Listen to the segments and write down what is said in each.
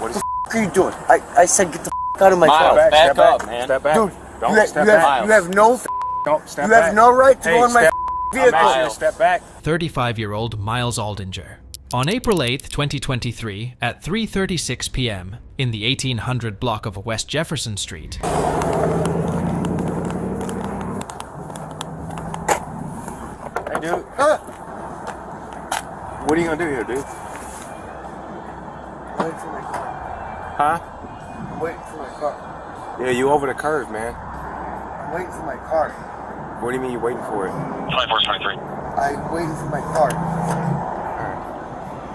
What are you doing? I said get the out of my car. Back up, man. Step back. Dude, Don't you step back. have no Don't step you back. have no right to go in my vehicle. I'm asking you to step back. 35-year-old Miles Aldinger. On April 8, 2023, at 3:36 p.m., in the 1800 block of West Jefferson Street. Hey, dude. What are you gonna do here, dude? I'm waiting for my car. Huh? I'm waiting for my car. Yeah, you over the curve, man. I'm waiting for my car. What do you mean you waiting for it? 2423. I'm waiting for my car.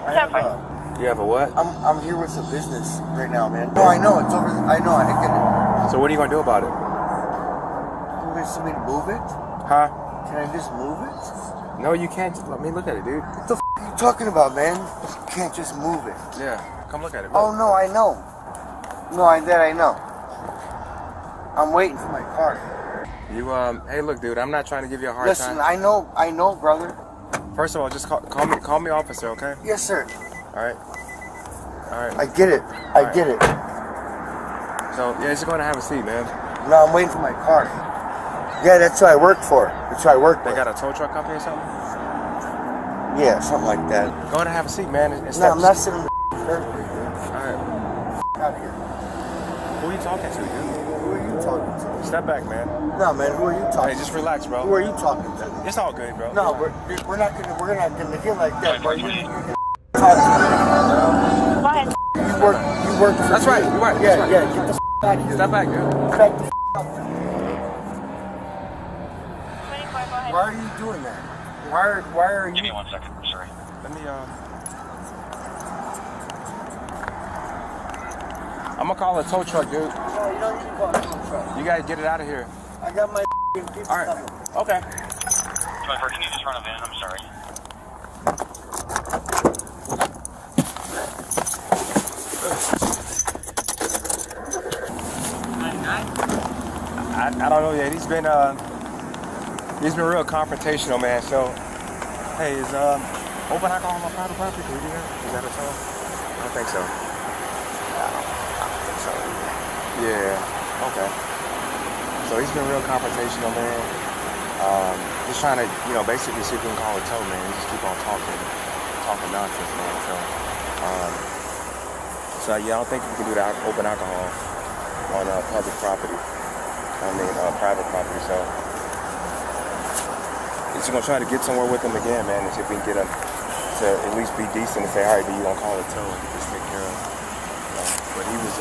You have a what? I'm here with some business right now, man. No, I know it's over. I know. I get it. So what are you gonna do about it? You want me to move it? Huh? Can I just move it? No, you can't. Just let me look at it, dude. What the are you talking about, man? You can't just move it. Yeah, come look at it. Oh no, I know. No, I know. I'm waiting for my car. You hey, look, dude. I'm not trying to give you a hard Listen, time. I know, brother. First of all, just call me officer, okay? Yes, sir. All right. I get it. I get it. So yeah, just going to have a seat, man. No, I'm waiting for my car. Yeah, that's what I work for. That's what I work for. They got a tow truck company or something? Yeah, something like that. Go ahead and have a seat, man. No, I'm not sitting in the curb. All right. Out of here. Who are you talking to, dude? Who are you talking to? Step back, man. No, man. Who are you talking Hey, just relax, bro. to? Who are you talking to? It's all good, bro. No, we're not gonna get like that, bro. You talk to me. Go ahead. You work for That's me. right. You're right. Yeah, That's right. yeah. Get the out of here. Step back, dude. Back the up. 24, go ahead. Why are you doing that? Why are you? Give me 1 second. Sorry. Let me I'm gonna call a tow truck, dude. No, you don't need to call the truck. You gotta get it out of here. I got my people All right. coming. Okay. 24, can you just run a van? I'm sorry. I don't know yet. He's been real confrontational, man. So, hey, is open alcohol on private property? Can we do that? Is that a tow? I don't think so. I don't think so. Yeah. Okay. So he's been real confrontational, man. Just trying to, basically see if we can call a tow, man. He just keep on talking nonsense, man. So yeah, I don't think we can do that open alcohol on public property. Private property. So he's gonna try to get somewhere with him again, man, and see if we can get him to at least be decent and say, all right, do you want to call a tow and get this taken care of? But he was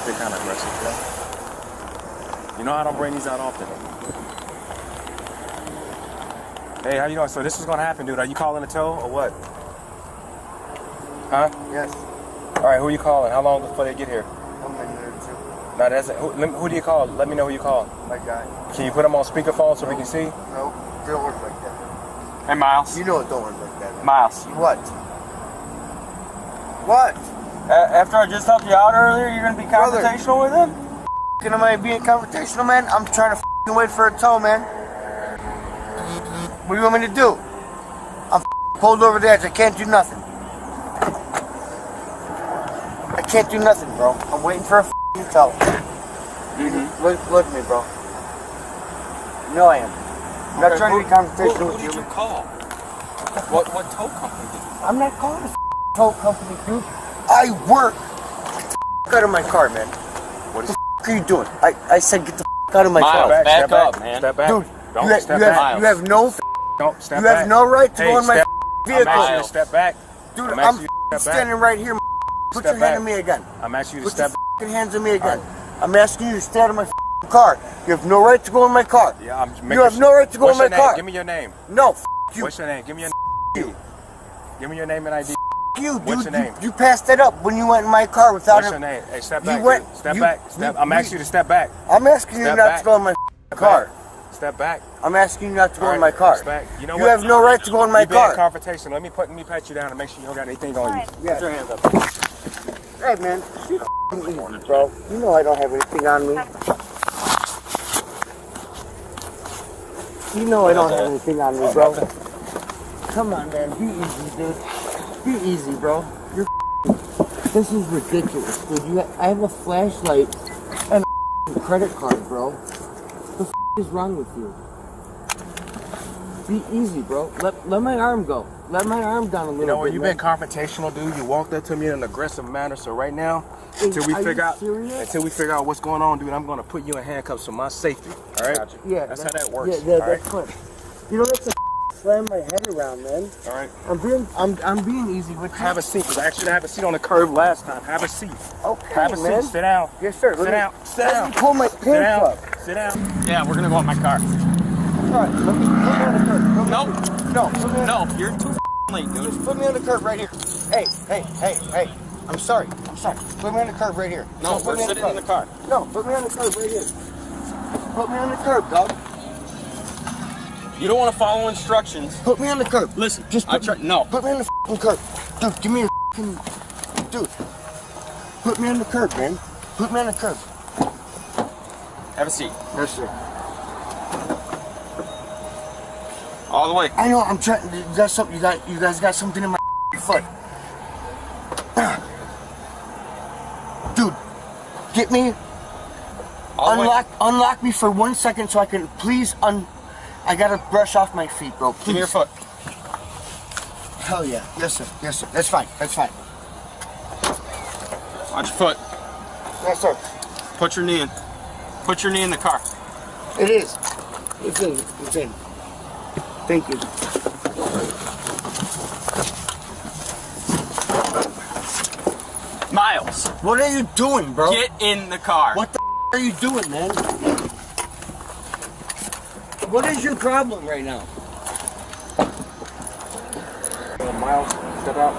been kind of aggressive. I don't bring these out often. Hey, how you doing? So this is gonna happen, dude. Are you calling a tow or what? Huh? Yes. All right, who are you calling? How long before they get here? I'm in there too. No, that's it. Who do you call? Let me know who you call. My guy. Can you put them on speakerphone so we can see? No, it don't work like that. Hey, Miles. You know it don't work like that. Miles. What? What? After I just helped you out earlier, you're going to be confrontational with him? Am I being confrontational, man? I'm trying to wait for a tow, man. What do you want me to do? I'm pulled over the edge. I can't do nothing. I can't do nothing, bro. I'm waiting for a tow. Look at me, bro. No, I am. I'm not trying to be confrontational with you. Who did you call? What tow company did you call? I'm not calling a tow company, dude. I work. Get the out of my car, man. What is What are you doing? I said get the out of my car. Step Back back, up, man. Step back. Dude, Don't step back. you have no Don't step you back. have no right to go in my I'm vehicle. asking you to step back. Dude, I'm I'm asking you to step back. standing right here. Put Step your back. hand on me again. I'm asking you to Put step your hands on me again. I'm asking you to stay out of my car. You have no right to go in my car. Yeah, I'm You have no right to go in What's my your name? car. Give me your name. No, you. What's your name? Give me your You. name. Give me your name and ID. You, What's dude. your name? You passed that up when you went in my car without What's a. your name? Hey, step You back. went- dude. Step you- back. I'm asking you to step back. I'm asking you Step not back. to go in my car. Step back. I'm asking you not to go All in right, my car. step back. You know You what? have no right to go in my You being car. confrontation. Let me pat you down and make sure you don't got anything on you. Yeah. Put your hands up. Hey, man. You easy, bro. You know I don't have anything on me. You know I don't have anything on me, bro. Come on, man. Be easy, dude. Be easy, bro. You're This is ridiculous, dude. I have a flashlight and a credit card, bro. What the is wrong with you? Be easy, bro. Let my arm go. Let my arm down a little bit. You know, when you've man. been confrontational, dude, you walked up to me in an aggressive manner. So right now, until we figure out what's going on, dude, I'm gonna put you in handcuffs for my safety. All right? Yeah, that's how that works. Yeah, all that's right? fine. You don't have to slam my head around, man. All right. I'm being easy with you. Have a seat, because I actually have a seat on the curb last time. Have a seat. Okay, Have a man. seat. Sit down. Yes, sir. Sit down. Sit down. Pull my Sit pants down. up. Sit down. Yeah, we're gonna go in my car. All right, put me on the curb. No, you're too late, dude. Just put me on the curb right here. Hey. I'm sorry. Put me on the curb right here. No, we're sitting in the car. No, put me on the curb right here. Put me on the curb, dog. You don't want to follow instructions. Put me on the curb. Listen, Just no. Put me on the f***ing curb. Dude, give me a f***ing... Dude. Put me on the curb, man. Put me on the curb. Have a seat. Yes, sir. All the way. I know, I'm trying... You guys got something in my foot. Dude, get me... Unlock me for 1 second so I can please I gotta brush off my feet, bro. Please. Give me your foot. Hell yeah. Yes, sir. That's fine. Watch your foot. Yes, sir. Put your knee in. Put your knee in the car. It is. It's in. Thank you. Miles, What are you doing, bro? get in the car. What the are you doing, man? What is your problem right now? Miles, step out.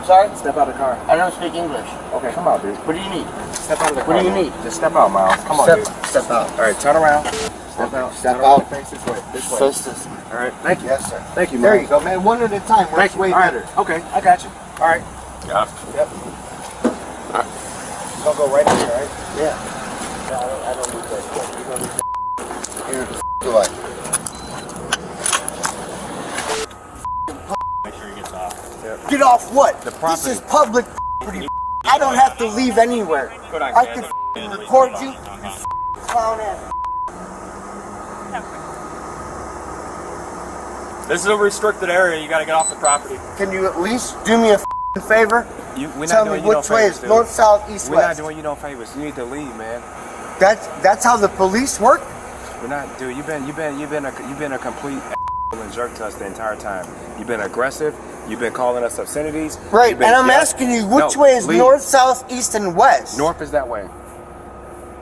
Sorry? Step out of the car. I don't speak English. Okay, come out, dude. What do you need? Step out of the car. What do you man. need? Just step out, Miles. Come on, dude. Step out. All right, turn around. Step out. Step Turn around. out. Face this way. This way. Face this. All right. Thank you. Yes, sir. Thank you, There Miles. you go, man. One at a time. Thank Works you. way All right. better. Okay, I got you. All right. Yeah. Yep. All right. Gonna go right here, right? Yeah. No, I don't need that. You're gonna need Here, do I? Make sure he gets off. Get off what? The property. This is public property. I don't have to leave anywhere. Good on, I kid. can record you. You clown ass. This is a restricted area. You got to get off the property. Can you at least do me a favor? We're Tell not me doing you no which way favors, is dude. north, south, east, We're not west. doing you no favors. You need to leave, man. That's how the police work. We're not, dude. You've been a complete and jerk to us the entire time. You've been aggressive. You've been calling us obscenities. Right, You've been and I'm yelling. asking you, which No, way is leave. north, south, east, and west? North is that way.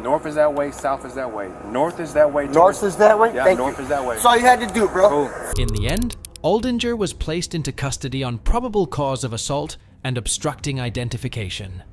North is that way. South is that way. North is that way. North is that way? Yeah, Thank north you. is that way. That's all you had to do, bro. Cool. In the end, Oldinger was placed into custody on probable cause of assault and obstructing identification.